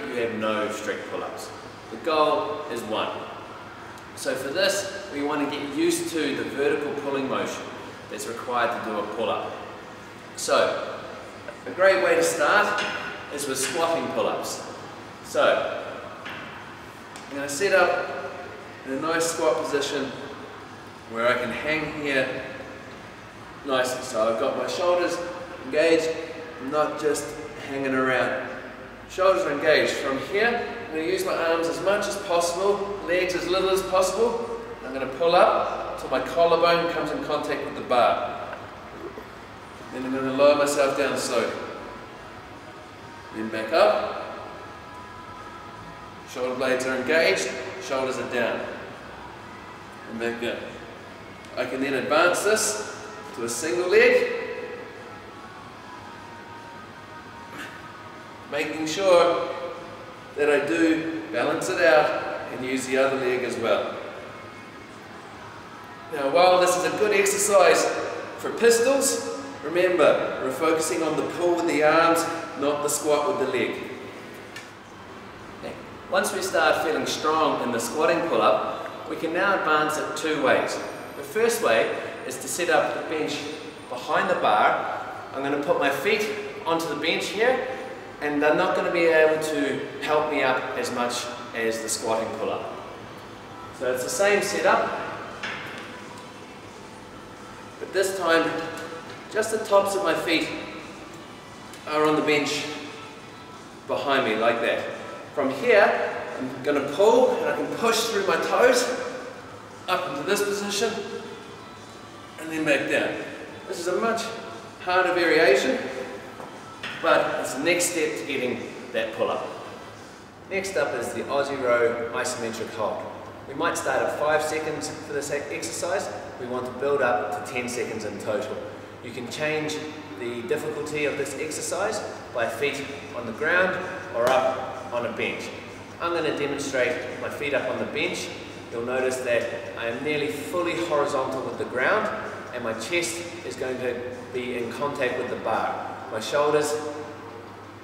you have no strict pull-ups. The goal is 1. So for this, we want to get used to the vertical pulling motion that's required to do a pull-up. So, a great way to start is with squatting pull-ups. So, I'm going to set up in a nice squat position where I can hang here nicely. So I've got my shoulders engaged, not just hanging around. Shoulders are engaged. From here, I'm going to use my arms as much as possible, legs as little as possible. I'm going to pull up until my collarbone comes in contact with the bar. Then I'm going to lower myself down slowly. Then back up. Shoulder blades are engaged, shoulders are down. And back down. I can then advance this to a single leg, making sure that I do balance it out and use the other leg as well. Now, while this is a good exercise for pistols, remember, we're focusing on the pull with the arms, not the squat with the leg. Okay. Once we start feeling strong in the squatting pull-up, we can now advance it 2 ways. The first way is to set up the bench behind the bar. I'm going to put my feet onto the bench here, and they're not going to be able to help me up as much as the squatting pull-up. So it's the same setup, but this time just the tops of my feet are on the bench behind me like that. From here, I'm going to pull and I can push through my toes up into this position and then back down. This is a much harder variation, but it's the next step to getting that pull-up. Next up is the Aussie row isometric hold. We might start at 5 seconds for this exercise. We want to build up to 10 seconds in total. You can change the difficulty of this exercise by feet on the ground or up on a bench. I'm going to demonstrate my feet up on the bench. You'll notice that I am nearly fully horizontal with the ground and my chest is going to be in contact with the bar. My shoulders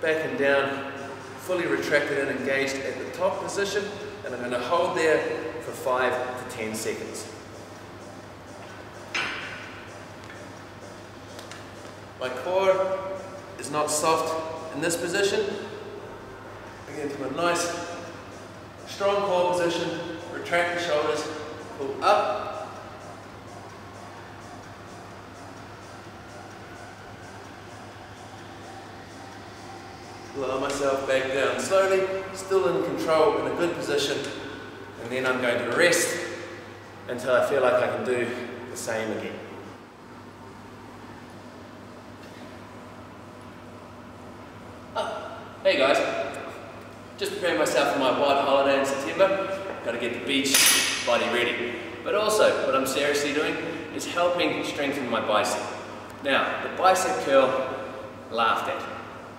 back and down, fully retracted and engaged at the top position, and I'm going to hold there for 5 to 10 seconds. My core is not soft in this position. I get into a nice, strong core position, retract the shoulders, pull up, lower myself back down slowly, still in control, in a good position, and then I'm going to rest until I feel like I can do the same again. Hey guys, just preparing myself for my wide holiday in September. Got to get the beach body ready. But also, what I'm seriously doing is helping strengthen my bicep. Now, the bicep curl, laughed at,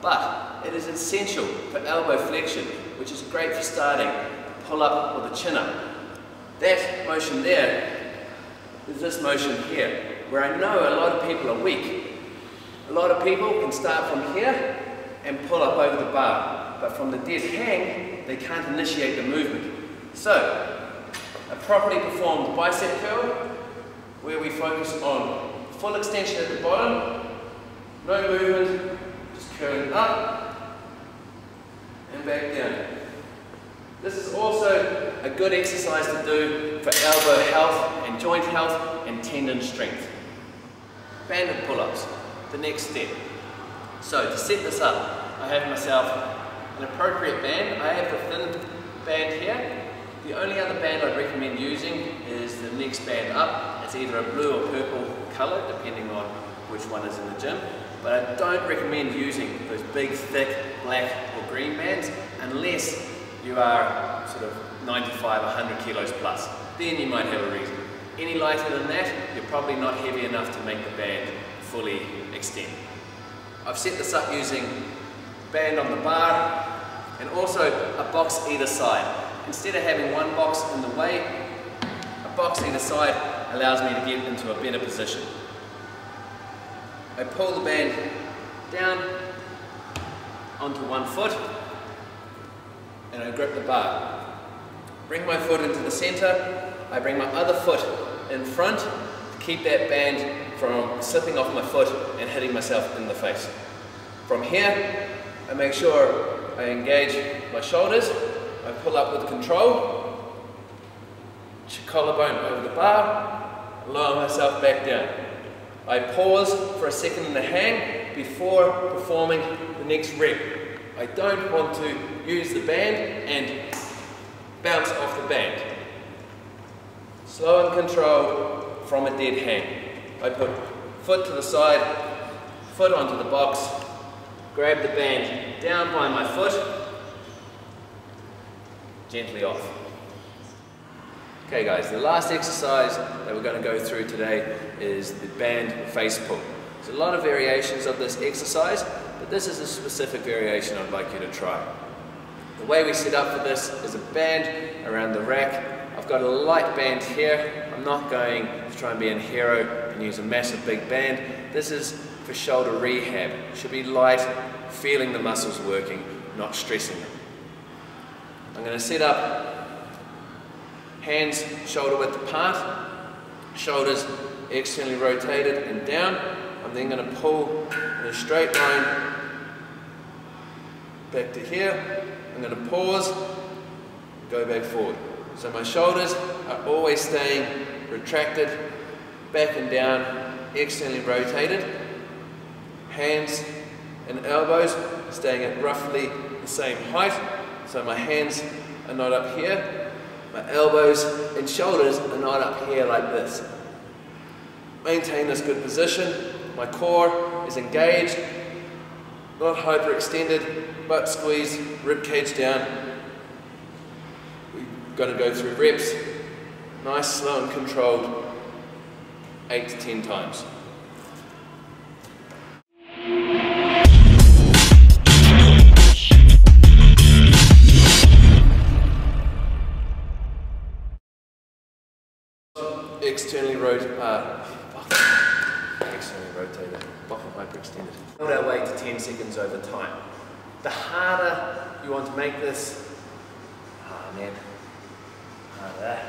but it is essential for elbow flexion, which is great for starting pull up or the chin up. That motion there is this motion here, where I know a lot of people are weak. A lot of people can start from here and pull up over the bar, but from the dead hang, they can't initiate the movement. So, a properly performed bicep curl, where we focus on full extension at the bottom, no movement, just curling up and back down. This is also a good exercise to do for elbow health and joint health and tendon strength. Banded pull-ups, the next step. So to set this up, I have myself an appropriate band. I have the thin band here. The only other band I'd recommend using is the next band up. It's either a blue or purple colour, depending on which one is in the gym. But I don't recommend using those big, thick, black or green bands unless you are sort of 95, 100 kilos plus. Then you might have a reason. Any lighter than that, you're probably not heavy enough to make the band fully extend. I've set this up using band on the bar and also a box either side. Instead of having one box in the way, a box either side allows me to get into a better position. I pull the band down onto one foot and I grip the bar. Bring my foot into the center, I bring my other foot in front to keep that band from slipping off my foot and hitting myself in the face. From here, I make sure I engage my shoulders, I pull up with control, collarbone over the bar, lower myself back down. I pause for a second in the hang before performing the next rep. I don't want to use the band and bounce off the band. Slow and controlled from a dead hang. I put foot to the side, foot onto the box, grab the band down by my foot, gently off. Okay guys, the last exercise that we're going to go through today is the band face pull. There's a lot of variations of this exercise, but this is a specific variation I'd like you to try. The way we set up for this is a band around the rack. I've got a light band here. I'm not going to try and be a hero and use a massive big band. This is for shoulder rehab. It should be light, feeling the muscles working, not stressing them. I'm going to set up hands shoulder width apart, shoulders externally rotated and down. I'm then going to pull in a straight line back to here. I'm going to pause, go back forward. So my shoulders are always staying retracted, back and down, externally rotated. Hands and elbows staying at roughly the same height. So my hands are not up here, my elbows and shoulders are not up here like this. Maintain this good position. My core is engaged, not hyperextended, but squeeze rib cage down. We're going to go through reps, nice, slow and controlled, 8 to 10 times. Externally rotated, bottom hyperextended. Hold our weight to 10 seconds over time. The harder you want to make this, harder.